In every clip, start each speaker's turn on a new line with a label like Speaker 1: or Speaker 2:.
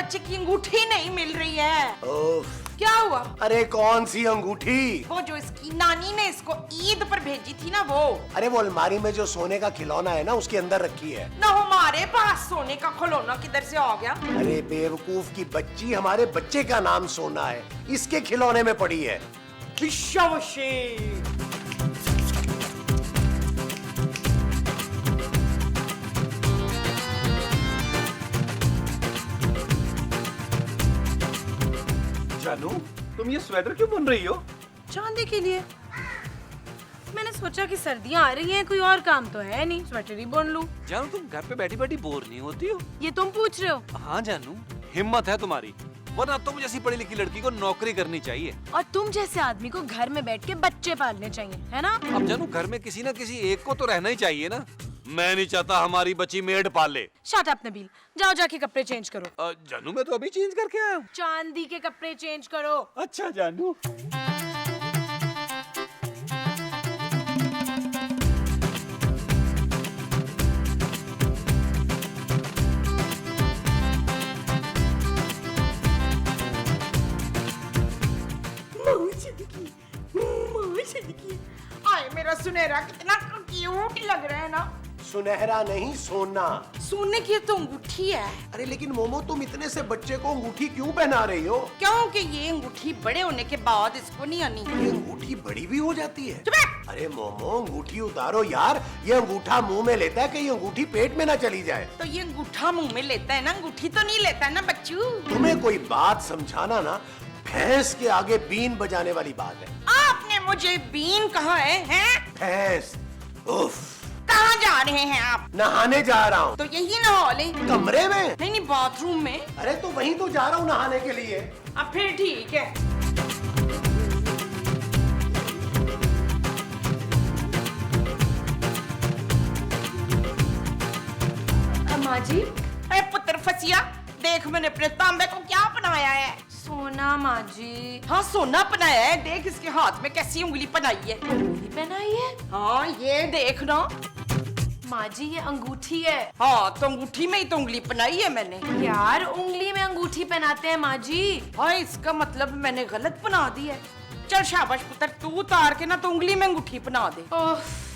Speaker 1: बच्चे की अंगूठी नहीं मिल रही है।
Speaker 2: ओफ,
Speaker 1: क्या हुआ?
Speaker 2: अरे कौन सी अंगूठी?
Speaker 1: वो जो इसकी नानी ने इसको ईद पर भेजी थी ना वो।
Speaker 2: अरे वो अलमारी में जो सोने का खिलौना है ना उसके अंदर रखी है
Speaker 1: ना हमारे पास सोने का खिलौना किधर से आ गया?
Speaker 2: अरे बेवकूफ की बच्ची, हमारे बच्चे का नाम सोना है, इसके खिलौने में पड़ी है।
Speaker 3: जानू, तुम ये स्वेटर क्यों बुन रही हो?
Speaker 4: चांदी के लिए। मैंने सोचा कि सर्दियाँ आ रही हैं, कोई और काम तो है नहीं, स्वेटर ही बुन लूं।
Speaker 3: जानू, तुम घर पे बैठी बैठी बोर नहीं होती हो?
Speaker 4: ये तुम पूछ रहे हो?
Speaker 3: हाँ जानू, हिम्मत है तुम्हारी, वरना तुम जैसी पढ़ी लिखी लड़की को नौकरी करनी चाहिए।
Speaker 4: और तुम जैसे आदमी को घर में बैठ के बच्चे पालने चाहिए, है ना?
Speaker 3: अब जानू, घर में किसी न किसी एक को तो रहना ही चाहिए ना। मैं नहीं चाहता हमारी बच्ची मेड पाले।
Speaker 4: शट अप नबील, जाओ जाके कपड़े चेंज करो।
Speaker 3: जानू, मैं तो अभी चेंज करके आया हूँ।
Speaker 4: चांदी के कपड़े चेंज करो।
Speaker 3: अच्छा जानू।
Speaker 1: आए मेरा सुनहरा, कितना क्यूट लग रहा है ना।
Speaker 2: सुनहरा नहीं, सोना।
Speaker 1: सोने की तो अंगूठी है।
Speaker 2: अरे लेकिन मोमो, तुम इतने से बच्चे को अंगूठी क्यों पहना रही हो?
Speaker 1: क्योंकि ये अंगूठी बड़े होने के बाद इसको नहीं आनी।
Speaker 2: ये अंगूठी बड़ी भी हो जाती है।
Speaker 1: चुप रह।
Speaker 2: अरे मोमो, अंगूठी उतारो यार, ये अंगूठा मुंह में लेता है कि ये अंगूठी पेट में ना चली जाए।
Speaker 1: तो ये अंगूठा मुंह में लेता है ना, अंगूठी तो नहीं लेता है ना बच्चू।
Speaker 2: तुम्हें कोई बात समझाना ना भैंस के आगे बीन बजाने वाली बात है।
Speaker 1: आपने मुझे बीन कहा है?
Speaker 2: भैंस। उफ।
Speaker 1: कहाँ जा रहे हैं आप?
Speaker 2: नहाने जा रहा हूँ।
Speaker 1: तो यही नहा ले।
Speaker 2: कमरे में?
Speaker 1: नहीं नहीं, बाथरूम में।
Speaker 2: अरे तो वहीं तो जा रहा हूँ नहाने के लिए।
Speaker 1: अब फिर ठीक है।
Speaker 4: माँ जी।
Speaker 1: अरे पुत्र फसिया, देख मैंने अपने तांबे को क्या बनाया है।
Speaker 4: सोना माँ जी।
Speaker 1: हाँ सोना बनाया है, देख इसके हाथ में कैसी उंगली बनाई है।
Speaker 4: उंगली पहनाई है?
Speaker 1: हाँ ये देख ना।
Speaker 4: माँ जी ये अंगूठी है।
Speaker 1: हाँ तो अंगूठी में ही तो उंगली बनाई है मैंने।
Speaker 4: यार उंगली में अंगूठी पहनाते हैं माँ जी।
Speaker 1: हाँ इसका मतलब मैंने गलत बना दी है। चल शाबाश पुत्र, तू उतार के ना तो उंगली में अंगूठी बना दे।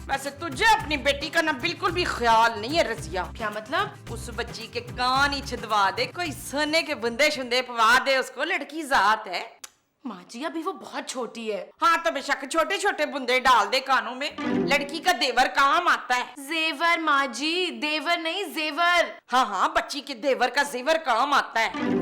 Speaker 1: वैसे तुझे अपनी बेटी का ना बिल्कुल भी ख्याल नहीं है रजिया।
Speaker 4: क्या मतलब?
Speaker 1: उस बच्ची के कान ही छिदवा दे, कोई सोने के बुंदे शुंदे पवा दे उसको, लड़की जात है।
Speaker 4: माँ जी अभी वो बहुत छोटी है।
Speaker 1: हाँ तो बेशक छोटे छोटे बुंदे डाल दे कानों में, लड़की का देवर काम आता है।
Speaker 4: जेवर माँ जी, देवर नहीं जेवर।
Speaker 1: हाँ हाँ, बच्ची के देवर का जेवर काम आता है।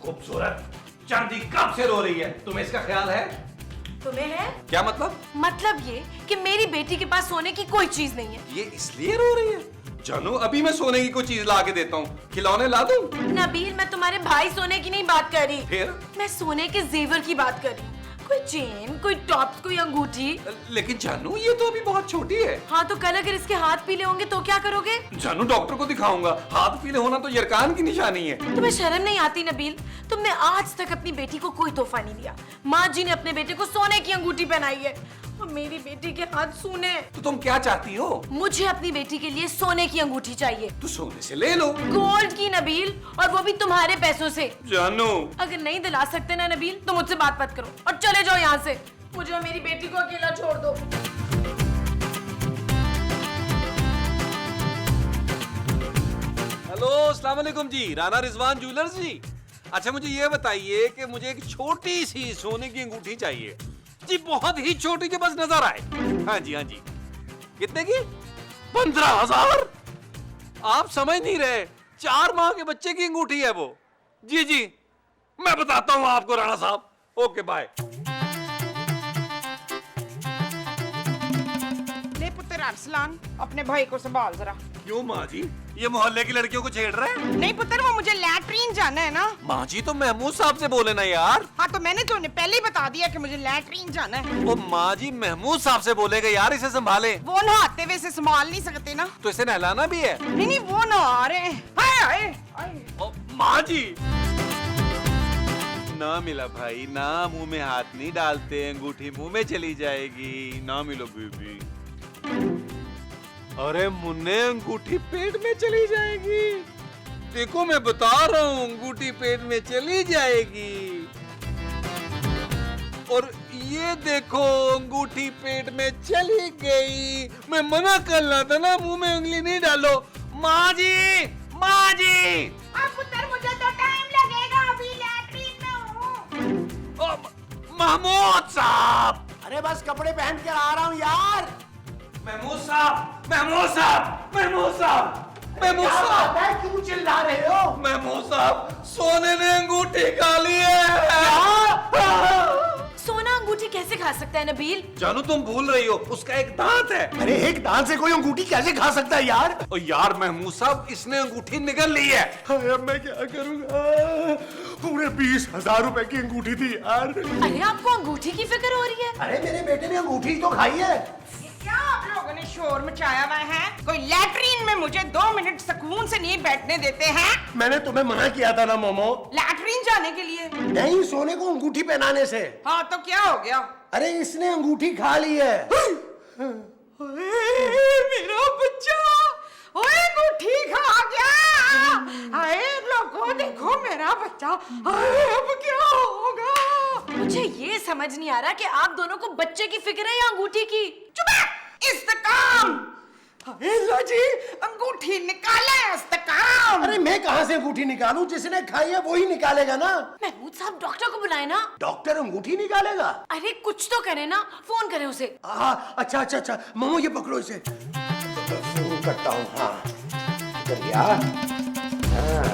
Speaker 3: खूबसूरत चांदी कब से रो रही है, तुम्हें इसका ख्याल है?
Speaker 4: तुम्हें है?
Speaker 3: क्या मतलब?
Speaker 4: मतलब ये कि मेरी बेटी के पास सोने की कोई चीज नहीं है।
Speaker 3: ये इसलिए रो रही है? जानू, अभी मैं सोने की कोई चीज ला के देता हूँ, खिलौने ला दूं?
Speaker 4: नबील मैं तुम्हारे भाई सोने की नहीं बात कर रही।
Speaker 3: फिर?
Speaker 4: मैं सोने के जेवर की बात कर रही हूँ। कोई चेन, कोई टॉप्स, कोई अंगूठी।
Speaker 3: लेकिन जानू ये तो अभी बहुत छोटी है।
Speaker 4: हाँ तो कल अगर इसके हाथ पीले होंगे तो क्या करोगे?
Speaker 3: जानू डॉक्टर को दिखाऊंगा, हाथ पीले होना तो यरकान की निशानी है।
Speaker 4: तुम्हें शर्म नहीं आती नबील? तुमने आज तक अपनी बेटी को कोई तोहफा नहीं दिया। माँ जी ने अपने बेटे को सोने की अंगूठी पहनाई है और मेरी बेटी के हाथ सूने।
Speaker 3: तो तुम क्या चाहती हो?
Speaker 4: मुझे अपनी बेटी के लिए सोने की अंगूठी चाहिए।
Speaker 3: तो सोने से ले लो।
Speaker 4: गोल्ड की नबील, और वो भी तुम्हारे पैसों से।
Speaker 3: जानू
Speaker 4: अगर नहीं दिला सकते ना नबील तो मुझसे बात मत करो और चले जाओ यहाँ से। मुझे और मेरी बेटी को अकेला छोड़ दो।
Speaker 3: हेलो, अस्सलाम वालेकुम जी, राना रिजवान ज्वेलर्स जी। अच्छा मुझे ये बताइए कि मुझे एक छोटी सी सोने की अंगूठी चाहिए जी, बहुत ही छोटी जो बस नजर आए। हाँ जी हाँ जी। कितने की? 15,000। आप समझ नहीं रहे, 4 माह के बच्चे की अंगूठी है वो। जी जी, मैं बताता हूँ आपको राणा साहब। Okay bye.
Speaker 1: ले पुत्र अरसलान, अपने भाई को संभाल जरा।
Speaker 3: क्यों माँ जी, ये मोहल्ले की लड़कियों को छेड़ रहे हैं?
Speaker 1: नहीं पुत्र, वो मुझे लैट्रीन जाना है ना।
Speaker 3: माँ जी तो महमूद साहब से बोले ना यार।
Speaker 1: हाँ तो मैंने तो उन्हें पहले ही बता दिया कि मुझे लैट्रीन जाना है।
Speaker 3: वो माँ जी महमूद साहब से बोलेगा यार इसे संभाले।
Speaker 1: वो नहाते हुए इसे संभाल नहीं सकते ना।
Speaker 3: तो इसे नहलाना भी है।
Speaker 1: नहीं नहीं, वो नहा रहे हैं। हाय हाय हाय।
Speaker 3: ओ, माँ जी ना मिला भाई ना, मुंह में हाथ नहीं डालते, अंगूठी मुंह में चली जाएगी। ना मिलो बीबी। अरे मुन्ने, अंगूठी पेट में चली जाएगी। देखो मैं बता रहा हूँ, अंगूठी पेट में चली जाएगी। और ये देखो अंगूठी पेट में चली गई। मैं मना कर रहा था ना, मुंह में उंगली नहीं डालो। माँ जी, माँ जी।
Speaker 1: अब पुत्र मुझे तो टाइम लगेगा, अभी लैट्रीन में हूँ।
Speaker 3: महमूद साहब,
Speaker 2: अरे बस कपड़े पहन कर आ रहा हूँ यार।
Speaker 3: महमूद साहब, महमूद साहब, महमूद साहब, महमूद
Speaker 2: क्या
Speaker 3: साहब,
Speaker 2: बात है, क्यों चिल्ला रहे हो?
Speaker 3: महमूद साहब, सोने ने अंगूठी खा ली है।
Speaker 4: सोना अंगूठी कैसे खा सकता है नबील?
Speaker 3: जानू तुम भूल रही हो, उसका एक दांत है।
Speaker 2: अरे एक दांत से कोई अंगूठी कैसे खा सकता है यार?
Speaker 3: ओ यार महमूद साहब, इसने अंगूठी निगल ली है।
Speaker 2: अब मैं क्या करूंगा? पूरे 20,000 रुपए की अंगूठी थी यार।
Speaker 4: अरे आपको अंगूठी की फिक्र हो रही है?
Speaker 2: अरे मेरे बेटे ने अंगूठी तो खाई है।
Speaker 1: क्या आप लोगों ने शोर मचाया हुआ है? कोई लैट्रीन में मुझे 2 मिनट सुकून से नहीं बैठने देते हैं?
Speaker 2: मैंने तुम्हें मना किया था ना मोमो।
Speaker 1: लैट्रीन जाने के लिए।
Speaker 2: नहीं, सोने को अंगूठी पहनाने से।
Speaker 1: हाँ तो क्या हो गया?
Speaker 2: अरे इसने अंगूठी खा ली है।
Speaker 1: मेरा बच्चा, ओए अंगूठी खा गया। हाय लोगों देखो मेरा बच्चा। हाय अब क्या होगा?
Speaker 4: मुझे ये समझ नहीं आ रहा कि आप दोनों को बच्चे की फिक्र है या अंगूठी की।
Speaker 1: चुप है, इस्तेकाम। हाय लो जी, अंगूठी निकाले इस्तेकाम।
Speaker 2: अरे मैं कहाँ से अंगूठी निकालूं? जिसने खाई है वो ही निकालेगा ना।
Speaker 4: महमूद साहब डॉक्टर को बुलाए ना।
Speaker 2: डॉक्टर अंगूठी निकालेगा?
Speaker 4: अरे कुछ तो करे ना, फोन करे उसे।
Speaker 2: अच्छा अच्छा अच्छा, मोमो ये पकड़ो इसे। फोन करता हूँ। हाँ इधर गया। हाँ,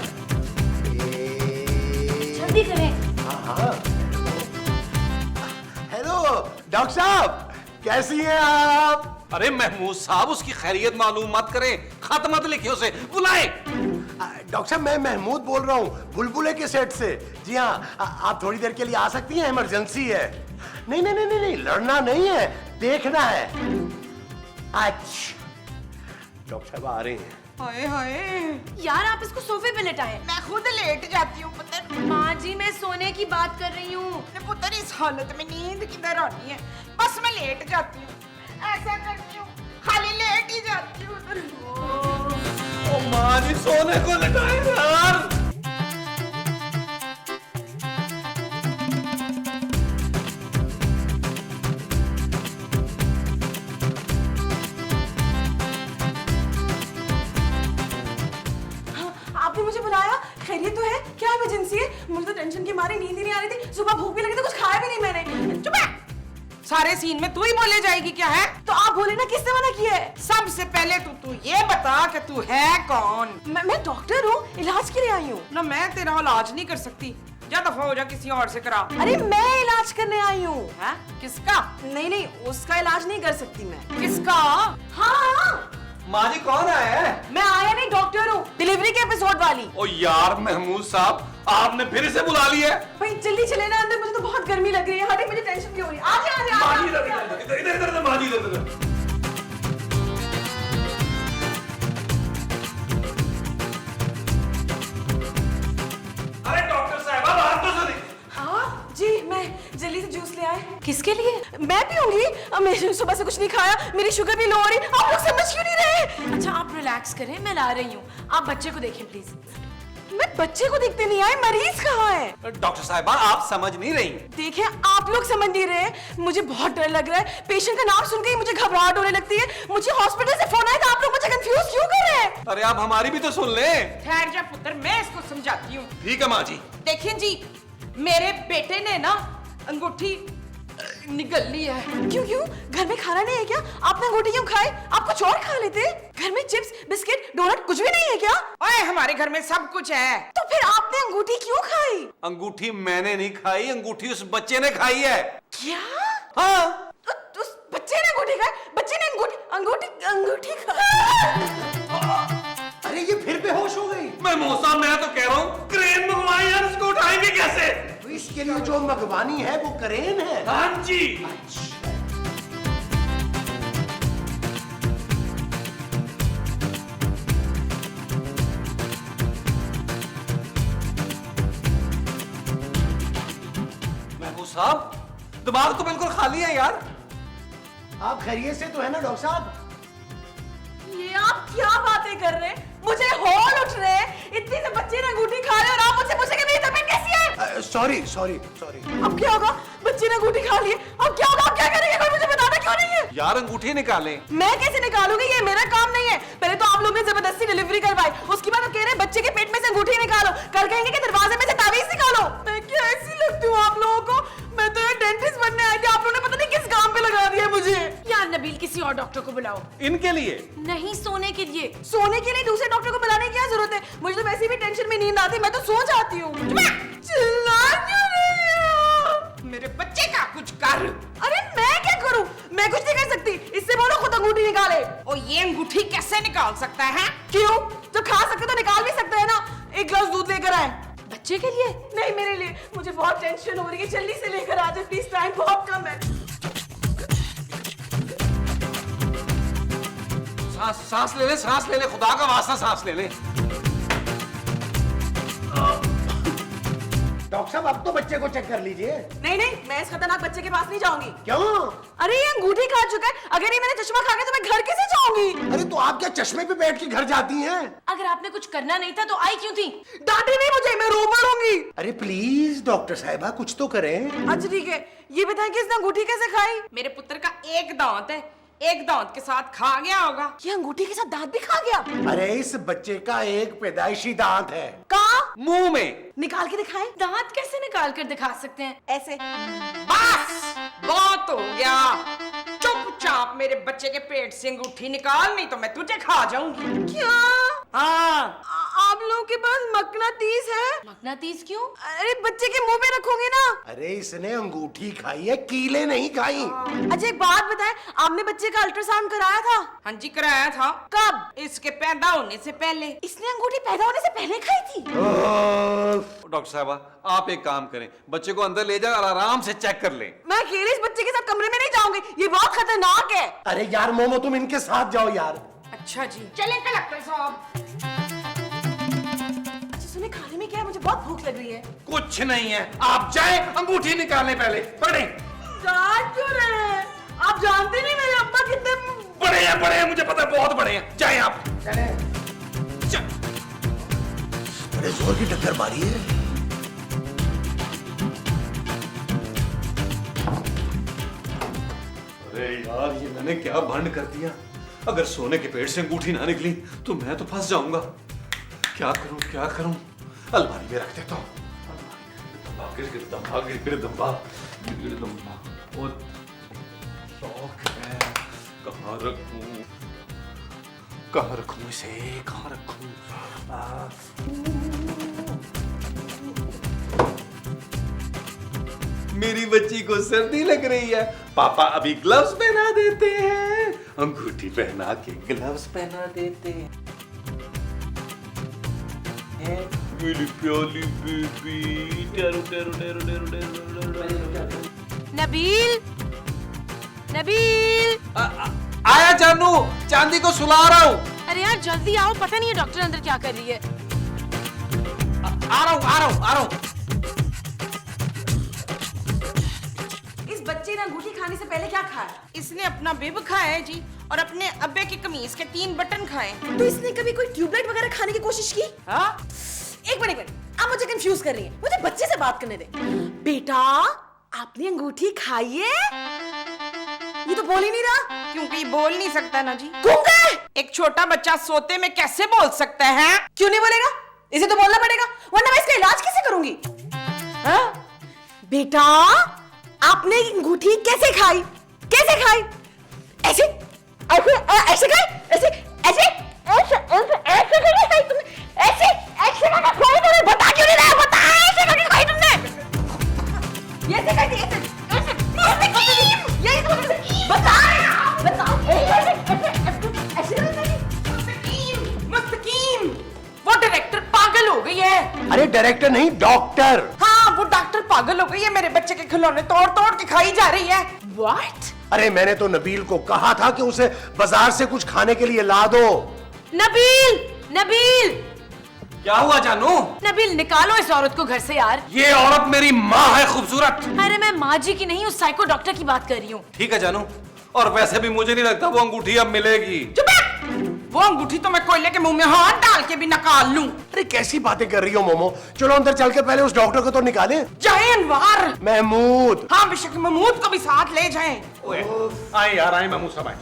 Speaker 4: जल्दी करें।
Speaker 2: हाँ। हेलो डॉक्टर साहब, कैसी हैं आप?
Speaker 3: अरे महमूद साहब, उसकी खैरियत मालूम मत करें, खत मत लिखिए उसे, बुलाए।
Speaker 2: डॉक्टर साहब मैं महमूद बोल रहा हूँ, बुलबुले के सेट से। जी हाँ, आप थोड़ी देर के लिए आ सकती हैं, इमरजेंसी है। नहीं नहीं नहीं नहीं, लड़ना नहीं है, देखना है। अच्छा डॉक्टर साहब आ रहे हैं।
Speaker 1: हाय हाय,
Speaker 4: यार आप इसको सोफे पे लेटाएं।
Speaker 1: मैं खुद लेट जाती हूँ पुत्र।
Speaker 4: माँ जी मैं सोने की बात कर रही हूँ।
Speaker 1: पुत्र इस हालत में नींद किधर आनी है? बस मैं लेट जाती हूँ, ऐसा करती हूँ, खाली लेट ही जाती हूँ।
Speaker 3: ओ माँ जी, सोने को लटाए यार।
Speaker 5: आपने मुझे बुलाया? खैरियत तो है? क्या इमरजेंसी है? मुझे तो टेंशन की मारी नींद ही नहीं आ रही थी। सुबह भूख भी लगी तो कुछ खाया भी नहीं मैंने।
Speaker 1: चुप है, सारे सीन में तू ही बोले जाएगी क्या है?
Speaker 5: तो आप बोले ना, किसने मना किया है?
Speaker 1: सबसे पहले तू ये बता कि तू है कौन?
Speaker 5: मैं डॉक्टर हूँ, इलाज के लिए आई हूँ।
Speaker 1: ना मैं तेरा इलाज नहीं कर सकती, जा दफा हो जा, किसी और से करा।
Speaker 5: अरे मैं इलाज करने आई हूँ।
Speaker 1: है? किसका?
Speaker 5: नहीं नहीं, उसका इलाज नहीं कर सकती मैं।
Speaker 1: किसका?
Speaker 5: हाँ
Speaker 3: माँ जी कौन आया है?
Speaker 5: मैं आया नहीं, डॉक्टर हूँ, डिलीवरी के एपिसोड वाली।
Speaker 3: ओ यार महमूद साहब, आपने फिर इसे बुला लिया है।
Speaker 5: भाई जल्दी चले ना अंदर, मुझे तो बहुत गर्मी लग रही है। हटे, मुझे टेंशन भी हो रही है। आ जा
Speaker 3: माँ जी इधर इधर इधर इधर, माँ जी इधर इधर। अरे डॉक्टर साहब, अब आप तो सुनिए।
Speaker 5: हाँ जी, मैं जल्दी से जूस ले आए।
Speaker 4: किसके लिए?
Speaker 5: मैं पीऊंगी। अब मैंने सुबह से कुछ नहीं खाया, मेरी शुगर भी लो हो रही। आप लोग समझ क्यों नहीं रहे?
Speaker 4: अच्छा आप रिलैक्स करें, मैं ला रही हूँ। आप बच्चे को देखें प्लीज।
Speaker 5: मैं बच्चे को देखते नहीं आई, मरीज कहाँ है?
Speaker 3: डॉक्टर साहबा, आप समझ नहीं रही।
Speaker 5: देखिए आप लोग समझ नहीं रहे, मुझे बहुत डर लग रहा है। पेशेंट का नाम सुन के ही मुझे घबराहट होने लगती है। मुझे हॉस्पिटल से फोन आया था, आप लोग मुझे कंफ्यूज क्यों कर रहे हैं?
Speaker 3: अरे आप हमारी भी तो सुन ले।
Speaker 1: ठहर जा पुत्र, मैं इसको समझाती हूँ।
Speaker 3: ठीक है माँ जी।
Speaker 1: देखिए जी, मेरे बेटे ने ना अंगूठी निगल ली है।
Speaker 5: क्यों क्यों? घर में खाना नहीं है क्या? आपने अंगूठी क्यों खाई? आप कुछ और खा लेते। घर में चिप्स, बिस्किट, डोनट कुछ भी नहीं है क्या?
Speaker 1: ओए हमारे घर में सब कुछ है।
Speaker 5: तो फिर आपने अंगूठी क्यों खाई?
Speaker 3: अंगूठी मैंने नहीं खाई, अंगूठी उस बच्चे ने खाई है।
Speaker 5: क्या?
Speaker 3: हाँ।
Speaker 5: उस बच्चे ने अंगूठी खाई? बच्चे ने अंगूठी अंगूठी अंगूठी खाई?
Speaker 3: अरे मोह साहब मैं तो कह रहा हूँ क्रेन मंगवाएं यार, इसको उठाएंगे कैसे?
Speaker 2: तो इसके लिए जो मंगवानी है वो करेन है।
Speaker 3: हाँ जी। महबूब साहब दिमाग तो बिल्कुल खाली है यार।
Speaker 2: आप खैरियत से तो है ना डॉक्टर साहब?
Speaker 5: ये आप क्या बातें कर रहे हैं? मुझे हॉल उठ रहे हैं, इतनी से बच्चे ने अंगूठी खा रहे और आप मुझसे पूछे कि मेरी तबीयत कैसी है?
Speaker 2: सॉरी।
Speaker 5: अब क्या होगा? बच्चे ने अंगूठी खा ली है, अब क्या होगा? आप क्या करेंगे? कोई मुझे बताना क्यों नहीं है?
Speaker 3: यार अंगूठी निकालें।
Speaker 5: मैं कैसे निकालूंगी? ये मेरा काम नहीं है। पहले तो आप लोगों ने जबरदस्ती डिलीवरी करवाई, उसके बाद आप कह रहे हैं बच्चे के पेट में से अंगूठी निकालो, कल कहेंगे कि दरवाजे में से तावीज निकालो। मैं क्या ऐसी लगती हूँ आप लोगों को? मैं तो एक डेंटिस्ट बनने आई थी, आप लोगों ने पता नहीं किस काम पे लगा दिया मुझे।
Speaker 4: यार नबील किसी और डॉक्टर को बुलाओ।
Speaker 3: इनके लिए
Speaker 4: नहीं, सोने के लिए।
Speaker 5: सोने के लिए दूसरे डॉक्टर को बुलाने की क्या जरूरत है? मुझे तो वैसे भी टेंशन में नींद आती है, मैं तो सो जाती हूँ। चिल्ला क्यों रही हो?
Speaker 1: मेरे बच्चे का कुछ कर।
Speaker 5: अरे मैं क्या करूं? मैं कुछ नहीं कर सकती। इससे बोलो खुद अंगूठी निकाले।
Speaker 1: और ये अंगूठी कैसे निकाल सकता है?
Speaker 5: क्यों? जो खा सकते तो निकाल भी सकते हैं ना। एक ग्लास दूध लेकर आए।
Speaker 4: बच्चे के लिए?
Speaker 5: नहीं, मेरे लिए। मुझे बहुत टेंशन हो रही है, जल्दी से लेकर आ जाए प्लीज, टाइम बहुत कम है।
Speaker 3: सांस ले ले, खुदा का वास्ता सांस ले ले।
Speaker 2: डॉक्टर साहब अब तो बच्चे को चेक कर लीजिए।
Speaker 5: नहीं, मैं इस खतरनाक बच्चे के पास नहीं जाऊंगी।
Speaker 2: क्यों?
Speaker 5: अरे ये अंगूठी खा चुका है, अगर ये मैंने चश्मा खा गया तो मैं घर कैसे जाऊंगी?
Speaker 2: अरे तो आप क्या चश्मे पे बैठ के घर जाती हैं?
Speaker 4: अगर आपने कुछ करना नहीं था तो आई क्यों थी?
Speaker 5: डांटे नहीं मुझे, मैं रो पड़ूंगी।
Speaker 2: अरे प्लीज डॉक्टर साहिबा कुछ तो करें।
Speaker 5: अच्छा ठीक है, ये बताएं कि इसने अंगूठी कैसे खाई?
Speaker 1: मेरे पुत्र का एक दांत है, एक दांत के साथ खा गया होगा।
Speaker 5: ये अंगूठी के साथ दांत भी खा गया?
Speaker 2: अरे इस बच्चे का एक पैदाइशी दांत है।
Speaker 5: कहाँ?
Speaker 3: मुंह में।
Speaker 5: निकाल के दिखाएं।
Speaker 4: दांत कैसे निकाल कर दिखा सकते हैं?
Speaker 5: ऐसे।
Speaker 1: बस बहुत हो गया, चुपचाप मेरे बच्चे के पेट से अंगूठी निकाल, नहीं तो मैं तुझे खा जाऊंगी।
Speaker 5: क्या?
Speaker 1: हाँ।
Speaker 5: आप लोगों के पास मकनातीस है?
Speaker 4: मकनातीस क्यों?
Speaker 5: अरे बच्चे के मुंह में रखोगे ना।
Speaker 2: अरे इसने अंगूठी खाई है, कीले नहीं खाई।
Speaker 5: अच्छा एक बात बताएं, आपने बच्चे का अल्ट्रासाउंड कराया था?
Speaker 1: हाँ जी कराया था।
Speaker 5: कब?
Speaker 1: इसके पैदा होने से पहले।
Speaker 5: इसने अंगूठी पैदा होने से पहले खाई थी?
Speaker 3: डॉक्टर साहबा आप एक काम करें, बच्चे को अंदर ले जाओ और आराम से चेक कर लें।
Speaker 5: मैं अकेले इस बच्चे के साथ कमरे में नहीं जाऊंगी, ये बहुत खतरनाक है।
Speaker 2: अरे यार मोमो तुम इनके साथ जाओ यार।
Speaker 1: अच्छा जी चले कलेक्टर साहब।
Speaker 5: अच्छा सुने, खाने में क्या है? मुझे बहुत भूख लग रही है।
Speaker 3: कुछ नहीं है, आप जाए अंगूठी निकालने पहले। बड़े
Speaker 5: डांट क्यों रहे हैं? आप जानते नहीं मेरे अब्बा कितने
Speaker 3: बड़े हैं, मुझे पता है बहुत बड़े हैं। जाए आप।
Speaker 2: चले। बड़े जोर की टक्कर मारी है।
Speaker 3: अरे यार ये मैंने क्या भंड कर दिया। अगर सोने के पेट से अंगूठी ना निकली तो मैं तो फंस जाऊंगा। क्या करूं? अलमारी में रख देता हूं। गिरदम्बा। और शौक है, कहाँ रखूं इसे? कहाँ रखूं? मेरी बच्ची को सर्दी लग रही है, पापा अभी ग्लव्स पहना देते हैं। अंगूठी पहना के ग्लव्स पहना देते हैं। मेरी प्यारी बेबी।
Speaker 4: नबील
Speaker 3: आया जानू, चांदी को सुला रहा हूँ।
Speaker 4: अरे यार जल्दी आओ, पता नहीं है डॉक्टर अंदर क्या कर रही है।
Speaker 3: आ रहा हूँ।
Speaker 5: इस बच्चे ने अंगूठी खाने से पहले क्या खाया?
Speaker 1: इसने अपना बिब खाया है जी, और अपने अब्बे की कमीज के 3 बटन खाए।
Speaker 5: तो इसने कभी कोई ट्यूबलाइट वगैरह खाने की कोशिश की?
Speaker 1: हाँ?
Speaker 5: एक मिनट, आप मुझे कंफ्यूज कर रही हैं। मुझे बच्चे से बात करने दे। बेटा आपने अंगूठी खाई है? ये तो बोल ही नहीं रहा।
Speaker 1: क्योंकि बोल नहीं सकता ना जी।
Speaker 5: गूंगा है?
Speaker 1: एक छोटा बच्चा सोते में कैसे बोल सकता है?
Speaker 5: क्यों नहीं बोलेगा? इसे तो बोलना पड़ेगा, वरना मैं इसका इलाज कैसे करूंगी? हाँ? बेटा आपने अंगूठी कैसे खाई? ऐसे खाई? ऐसे खाई? ऐसे करके खाई तुमने? ऐसे करके खाई तुमने? बता क्यों नहीं रहा? बता, ऐसे करके खाई तुमने? ये ऐसे खाई थी, ऐसे
Speaker 1: मुस्तकीम, वो डायरेक्टर पागल
Speaker 2: अरे डायरेक्टर नहीं, डॉक्टर।
Speaker 1: हाँ, वो डॉक्टर पागल हो गई है, मेरे बच्चे के खिलौने तोड़ तोड़ के खाई जा रही है।
Speaker 4: व्हाट?
Speaker 2: अरे मैंने तो नबील को कहा था कि उसे बाजार से कुछ खाने के लिए ला दो।
Speaker 4: नबील, नबील,
Speaker 3: क्या हुआ जानू?
Speaker 4: नबील निकालो इस औरत को घर से यार।
Speaker 3: ये औरत मेरी माँ है खूबसूरत।
Speaker 4: अरे मैं माँ जी की नहीं, उस साइको डॉक्टर की बात कर रही हूँ।
Speaker 3: ठीक है जानू, और वैसे भी मुझे नहीं लगता वो अंगूठी अब मिलेगी।
Speaker 1: चुप है! वो अंगूठी तो मैं कोयले के मुंह में हाथ डाल के भी निकाल लूं।
Speaker 2: अरे कैसी बातें कर रही हो मोमो, चलो अंदर चल के पहले उस डॉक्टर को तो निकालें।
Speaker 1: जाए अनवार।
Speaker 2: महमूद।
Speaker 1: हाँ, बेशक महमूद को भी साथ ले जाएं।
Speaker 3: आए यार, आए महमूद साहब आए।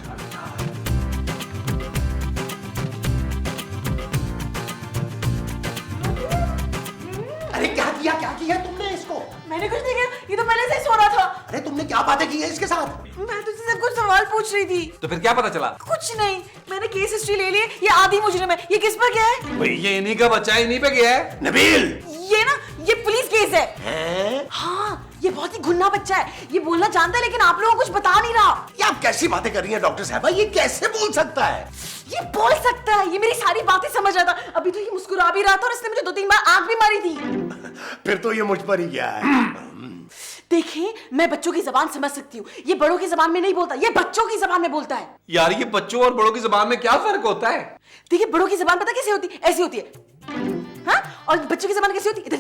Speaker 2: अरे क्या किया तुमने इसको?
Speaker 5: मैंने कुछ नहीं किया, ये तो पहले से ही सो रहा था।
Speaker 2: अरे तुमने क्या बातें की है इसके साथ?
Speaker 5: मैं तुझसे सब कुछ सवाल पूछ रही थी।
Speaker 3: तो फिर क्या पता चला?
Speaker 5: कुछ नहीं, मैंने केस हिस्ट्री ले ली। ये आधी मुजरिम है। ये किस पर क्या है?
Speaker 3: भाई ये इन्हीं का बच्चा, इन्हीं पे गया है।
Speaker 2: नबील।
Speaker 5: ये ना, ये पुलिस केस है।
Speaker 2: हैं?
Speaker 5: हाँ, ये बहुत ही घुन्ना बच्चा है। ये बोलना जानता है लेकिन आप लोगों को कुछ बता नहीं रहा।
Speaker 2: ये आप कैसी बातें कर रही हैं डॉक्टर साहब? ये कैसे बोल सकता है?
Speaker 5: ये बोल सकता है, ये मेरी सारी बातें समझ रहा था। अभी तो ये मुस्कुरा भी रहा था और इसने मुझे 2-3 बार आंख भी मारी थी।
Speaker 2: फिर तो ये मुझ पर ही गया है।
Speaker 5: देखिए, मैं बच्चों की जबान समझ सकती हूँ। ये बड़ों की जबान में नहीं बोलता, ये बच्चों की जबान में बोलता है।
Speaker 3: यार ये बच्चों और बड़ों की जुबान में क्या फर्क होता है?
Speaker 5: देखिए, बड़ों की जबान पता कैसे होती है? ऐसी होती है। हाँ? और बच्चों की जबान कैसी होती है? इधर।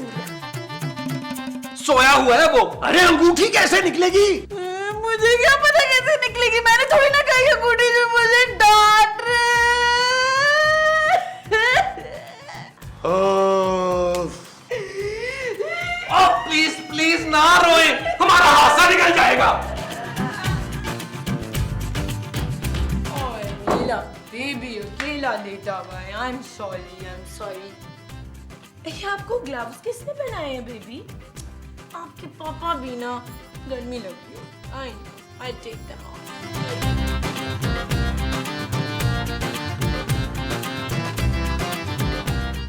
Speaker 3: सोया हुआ है वो।
Speaker 2: अरे अंगूठी कैसे निकलेगी?
Speaker 5: मुझे क्या पता कैसे निकलेगी? मैंने थोड़ी ना कही अंगूठी जो मुझे डांट रहे।
Speaker 3: प्लीज प्लीज ना रोए, हमारा हादसा निकल जाएगा।
Speaker 4: लीला, बेबी अकेला लेटा हुआ है। I'm sorry. ये आपको ग्लव्स किसने पहनाए हैं बेबी? आपके पापा भी ना, गर्मी लगी है। I take them off.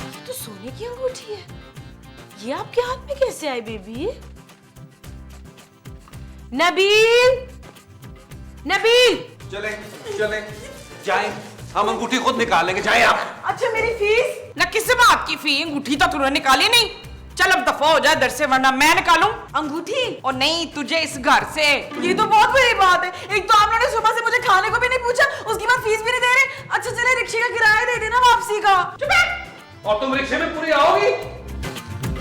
Speaker 4: ये तो सोने की अंगूठी है। ये आपके हाथ में कैसे आई बेबी? नबील, नबील,
Speaker 3: चले चले जाएं, हम अंगूठी खुद निकाल लेंगे, जाएं आप।
Speaker 5: अच्छा, मेरी फीस?
Speaker 1: ना किस बात की फी? अंगूठी तो तूने निकाली नहीं। चल अब दफा हो जाए दर से, वरना मैं निकालूं
Speaker 5: अंगूठी?
Speaker 1: और नहीं तुझे इस घर से।
Speaker 5: ये तो बहुत बड़ी बात है। एक तो आप लोगों ने सुबह से मुझे खाने को भी नहीं पूछा, उसके बाद फीस भी नहीं दे रहे। अच्छा चले, रिक्शे का किराया दे देना वापसी का।
Speaker 3: और तुम रिक्शे में पूरी आओगी?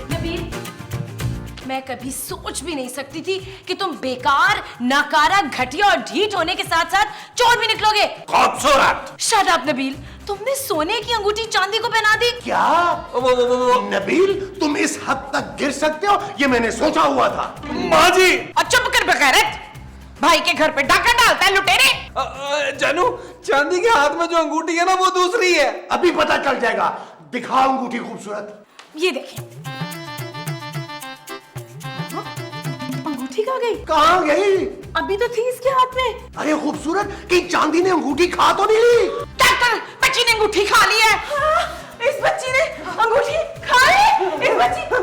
Speaker 4: नबील, मैं कभी सोच भी नहीं सकती थी कि तुम बेकार, नाकारा, घटिया और ढीठ होने के साथ साथ चोर भी निकलोगे।
Speaker 2: खूबसूरत।
Speaker 4: शट अप नबील, तुमने सोने की अंगूठी चांदी को पहना दी।
Speaker 2: क्या?
Speaker 3: वो
Speaker 2: नबील, तुम इस हद तक गिर सकते हो, ये मैंने सोचा हुआ था।
Speaker 3: माँ जी।
Speaker 1: और चुप कर बेगैरत, भाई के घर पे डाका डालता है लुटेरे।
Speaker 3: जानू, चांदी के हाथ में जो अंगूठी है ना वो दूसरी है।
Speaker 2: अभी पता चल जाएगा। दिखाओ अंगूठी खूबसूरत।
Speaker 4: ये देखें, अंगूठी कहाँ गई?
Speaker 2: कहाँ गई?
Speaker 4: अभी तो थी इसके हाथ में।
Speaker 2: अरे खूबसूरत, कहीं चांदी ने अंगूठी खा तो नहीं ली?
Speaker 1: डॉक्टर, बच्ची ने अंगूठी खा ली है।
Speaker 5: हाँ, इस बच्ची ने अंगूठी खाई। इस बच्ची ने।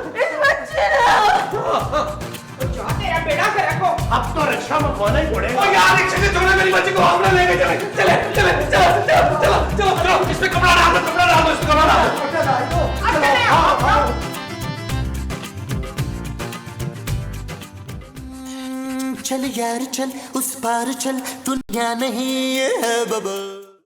Speaker 1: तेरा बेड़ा कर रखो।
Speaker 2: अब तो रिक्शा में खोना ही पड़ेगा।
Speaker 3: यार रिक्शे से छोड़े मेरी बच्ची को, हमने लेके चले चले चले चलो चलो चलो चलो चलो, इसमें कपड़ा डाल दो, कपड़ा डाल दो, इसमें कपड़ा डाल दो।
Speaker 6: चल यार चल, उस पार चल, दुनिया नहीं है बबल।